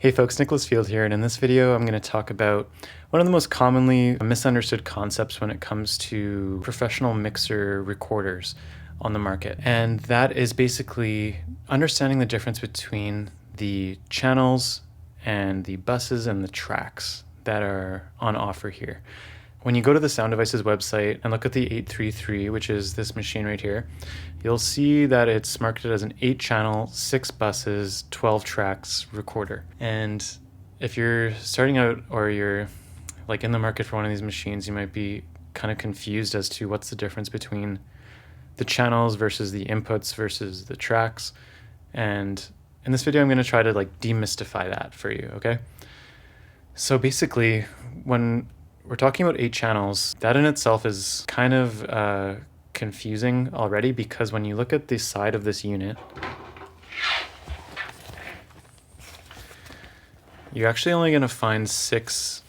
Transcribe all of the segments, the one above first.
Hey folks, Nicholas Field here, and in this video I'm going to talk about one of the most commonly misunderstood concepts when it comes to professional mixer recorders on the market. And that is basically understanding the difference between the channels and the buses and the tracks that are on offer here. When you go to the Sound Devices website and look at the 833, which is this machine right here, you'll see that it's marketed as an 8-channel, 6 buses, 12 tracks recorder. And if you're starting out or you're like in the market for one of these machines, you might be kind of confused as to what's the difference between the channels versus the inputs versus the tracks. And in this video, I'm going to try to like demystify that for you, okay? So basically, when we're talking about 8 channels, that in itself is kind of confusing already, because when you look at the side of this unit, you're actually only going to find 6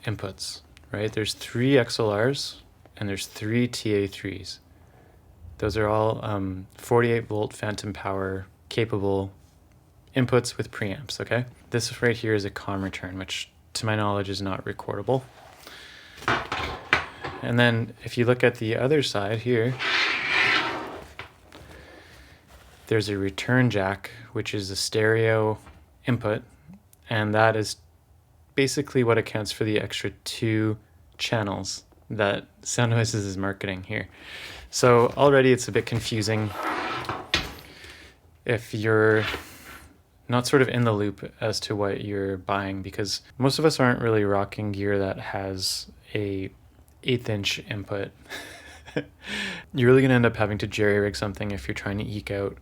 inputs, right? There's 3 XLRs and there's 3 TA3s. Those are all 48 volt phantom power capable inputs with preamps, okay? This right here is a COM return, which to my knowledge is not recordable. And then if you look at the other side here, there's a return jack, which is a stereo input, and that is basically what accounts for the extra 2 channels that Sound Devices is marketing here. So already it's a bit confusing if you're not sort of in the loop as to what you're buying, because most of us aren't really rocking gear that has a 1/8" input. You're really going to end up having to jerry-rig something if you're trying to eke out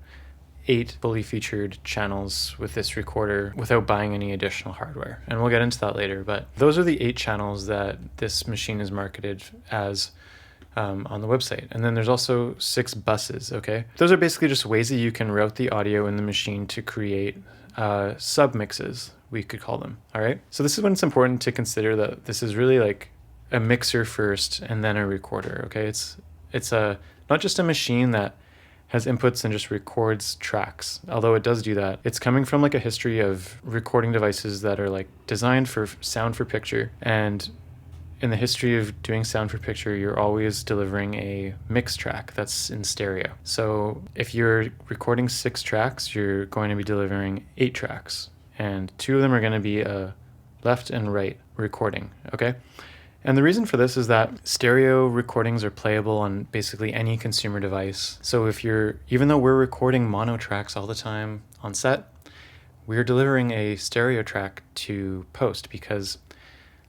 8 fully featured channels with this recorder without buying any additional hardware. And we'll get into that later, but those are the 8 channels that this machine is marketed as on the website. And then there's also 6 buses, okay? Those are basically just ways that you can route the audio in the machine to create sub-mixes, we could call them, all right? So this is when it's important to consider that this is really like a mixer first and then a recorder, okay? It's not just a machine that has inputs and just records tracks, although it does do that. It's coming from like a history of recording devices that are like designed for sound for picture, and in the history of doing sound for picture, you're always delivering a mix track that's in stereo. So if you're recording 6 tracks, you're going to be delivering 8 tracks, and 2 of them are going to be a left and right recording, okay? And the reason for this is that stereo recordings are playable on basically any consumer device. So even though we're recording mono tracks all the time on set, we're delivering a stereo track to post, because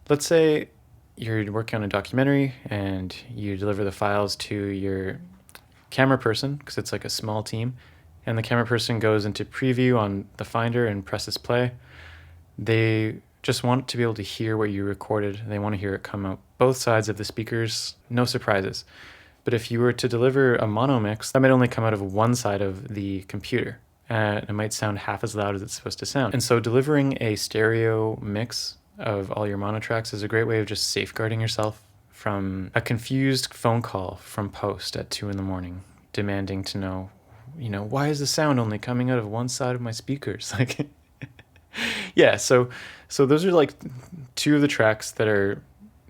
let's say you're working on a documentary and you deliver the files to your camera person, because it's like a small team, and the camera person goes into preview on the Finder and presses play. They just want to be able to hear what you recorded. They want to hear it come out both sides of the speakers, no surprises. But if you were to deliver a mono mix, that might only come out of one side of the computer, and it might sound half as loud as it's supposed to sound. And so delivering a stereo mix of all your mono tracks is a great way of just safeguarding yourself from a confused phone call from post at 2 a.m. demanding to know, why is the sound only coming out of one side of my speakers? Like, yeah, so those are like 2 of the tracks that are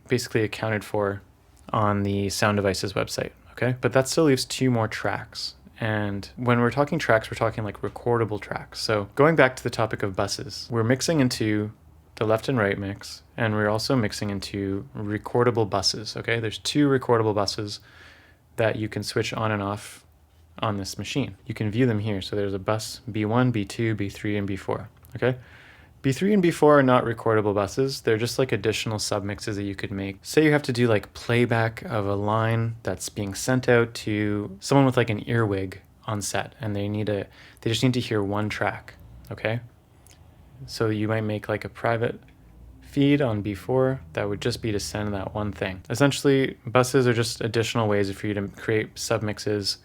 basically accounted for on the Sound Devices website, okay? But that still leaves 2 more tracks. And when we're talking tracks, we're talking like recordable tracks. So going back to the topic of buses, we're mixing into the left and right mix, and we're also mixing into recordable buses, okay? There's 2 recordable buses that you can switch on and off on this machine. You can view them here. So there's a bus B1, B2, B3, and B4, okay? B3 and B4 are not recordable buses. They're just like additional submixes that you could make. Say you have to do like playback of a line that's being sent out to someone with like an earwig on set, and they just need to hear one track, okay? So you might make like a private feed on B4 that would just be to send that one thing. Essentially, buses are just additional ways for you to create submixes,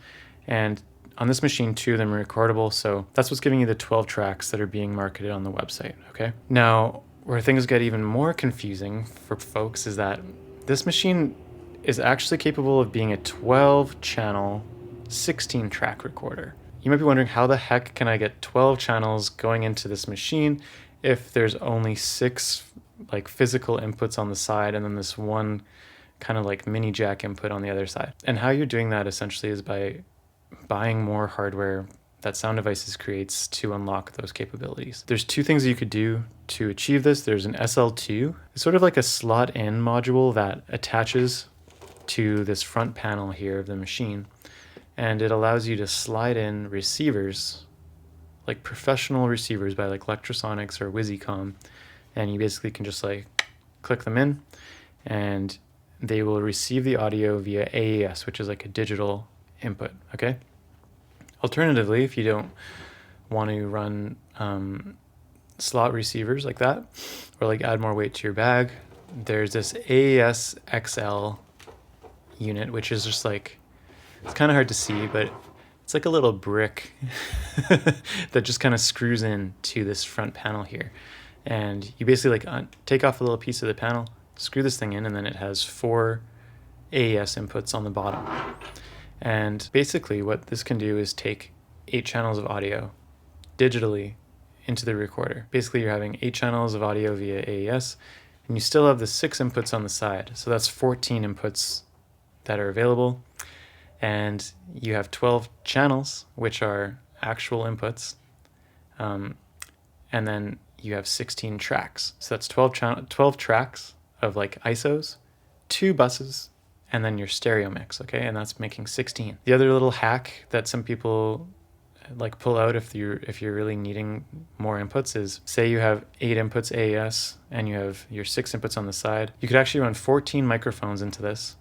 and on this machine, 2 of them are recordable, so that's what's giving you the 12 tracks that are being marketed on the website, okay? Now, where things get even more confusing for folks is that this machine is actually capable of being a 12-channel, 16-track recorder. You might be wondering, how the heck can I get 12 channels going into this machine if there's only 6 like physical inputs on the side and then this one kind of like mini jack input on the other side. And how you're doing that essentially is by buying more hardware that Sound Devices creates to unlock those capabilities. There's 2 things you could do to achieve this. There's an SL2. It's sort of like a slot-in module that attaches to this front panel here of the machine, and it allows you to slide in receivers, like professional receivers by like Lectrosonics or Wizicom, and you basically can just like click them in and they will receive the audio via AES, which is like a digital input, okay? Alternatively, if you don't want to run slot receivers like that, or like add more weight to your bag, there's this AES XL unit, which is just like, it's kind of hard to see, but it's like a little brick that just kind of screws in to this front panel here. And you basically like take off a little piece of the panel, screw this thing in, and then it has 4 AES inputs on the bottom. And basically what this can do is take 8 channels of audio digitally into the recorder. Basically you're having 8 channels of audio via AES, and you still have the 6 inputs on the side. So that's 14 inputs that are available. And you have 12 channels, which are actual inputs. And then you have 16 tracks. So that's 12 tracks of like ISOs, 2 buses, and then your stereo mix, okay? And that's making 16. The other little hack that some people like pull out if you're really needing more inputs is, say you have 8 inputs AES and you have your 6 inputs on the side. You could actually run 14 microphones into this,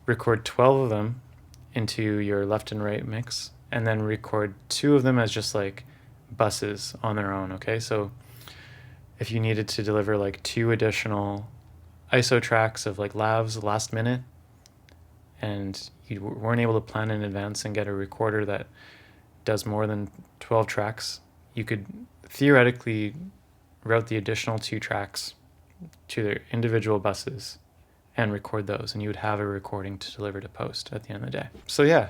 record 12 of them into your left and right mix, and then record 2 of them as just like buses on their own, okay? So if you needed to deliver like 2 additional ISO tracks of like lavs last minute, and you weren't able to plan in advance and get a recorder that does more than 12 tracks, you could theoretically route the additional 2 tracks to their individual buses and record those, and you would have a recording to deliver to post at the end of the day. So yeah,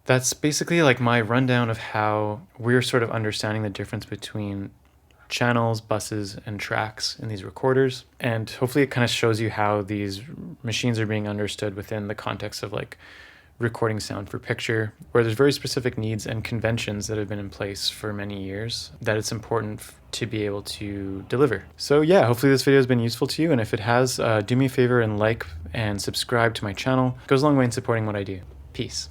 that's basically like my rundown of how we're sort of understanding the difference between channels, buses, and tracks in these recorders. And hopefully it kind of shows you how these machines are being understood within the context of like recording sound for picture, where there's very specific needs and conventions that have been in place for many years that it's important to be able to deliver. So yeah, hopefully this video has been useful to you, and if it has, do me a favor and like and subscribe to my channel. It goes a long way in supporting what I do. Peace.